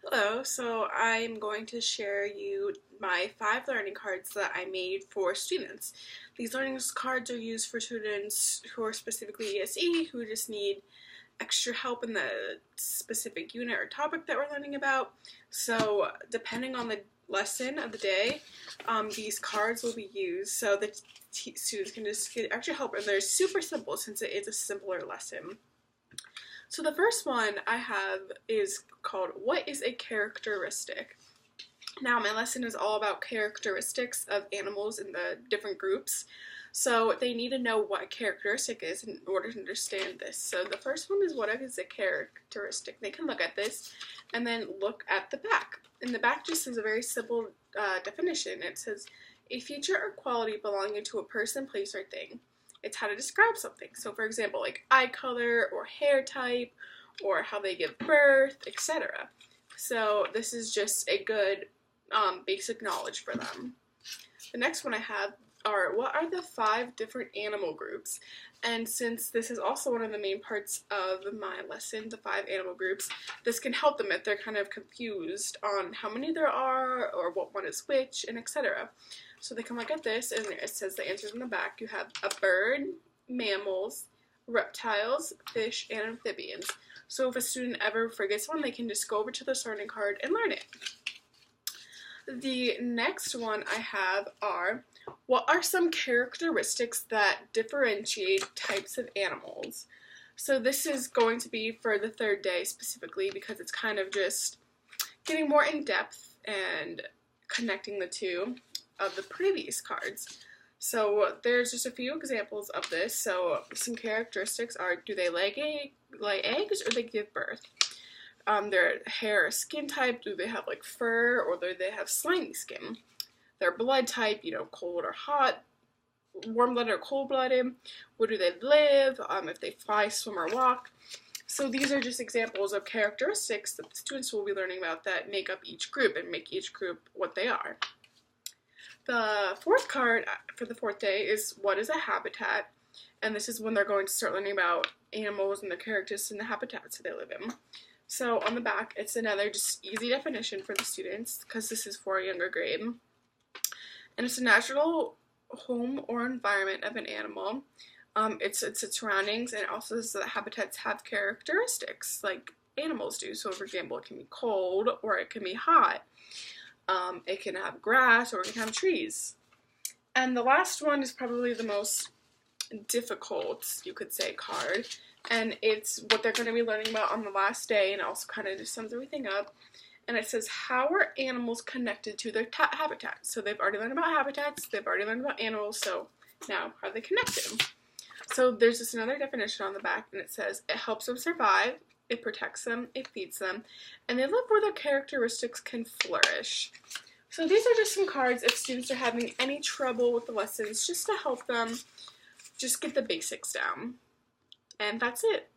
Hello, so I'm going to share you my 5 learning cards that I made for students. These learning cards are used for students who are specifically ESE, who just need extra help in the specific unit or topic that we're learning about. So depending on the lesson of the day, these cards will be used so that students can just get extra help, and they're super simple since it is a simpler lesson. So the first one I have is called What is a Characteristic? Now, my lesson is all about characteristics of animals in the different groups. So they need to know what a characteristic is in order to understand this. So the first one is what is a characteristic? They can look at this and then look at the back. And the back just is a very simple definition. It says a feature or quality belonging to a person, place, or thing. It's how to describe something. So for example, like eye color or hair type or how they give birth, etc. So this is just a good basic knowledge for them. The next one I have are what are the 5 different animal groups? And since this is also one of the main parts of my lesson, the 5 animal groups, this can help them if they're kind of confused on how many there are or what one is which, and etc. So they can look at this and it says the answers in the back. You have a bird, mammals, reptiles, fish, and amphibians. So if a student ever forgets one, they can just go over to the learning card and learn it. The next one I have are, what are some characteristics that differentiate types of animals? So this is going to be for the 3rd day specifically because it's kind of just getting more in depth and connecting the two of the previous cards. So there's just a few examples of this. So some characteristics are, do they lay eggs or they give birth? Their hair or skin type, do they have like fur or do they have slimy skin? Their blood type, cold or hot, warm-blooded or cold-blooded. Where do they live? If they fly, swim, or walk. So these are just examples of characteristics that the students will be learning about that make up each group and make each group what they are. The 4th card for the 4th day is what is a habitat? And this is when they're going to start learning about animals and the characteristics and the habitats that they live in. So on the back, it's another just easy definition for the students because this is for a younger grade. And it's a natural home or environment of an animal. It's its surroundings, and it also says that habitats have characteristics like animals do. So for example, it can be cold or it can be hot. It can have grass or it can have trees. And the last one is probably the most difficult, you could say, card. And it's what they're going to be learning about on the last day, and it also kind of just sums everything up. And it says, how are animals connected to their habitats? So they've already learned about habitats, they've already learned about animals, so now how are they connected? So there's just another definition on the back, and it says, it helps them survive, it protects them, it feeds them, and they live where their characteristics can flourish. So these are just some cards if students are having any trouble with the lessons, just to help them just get the basics down. And that's it.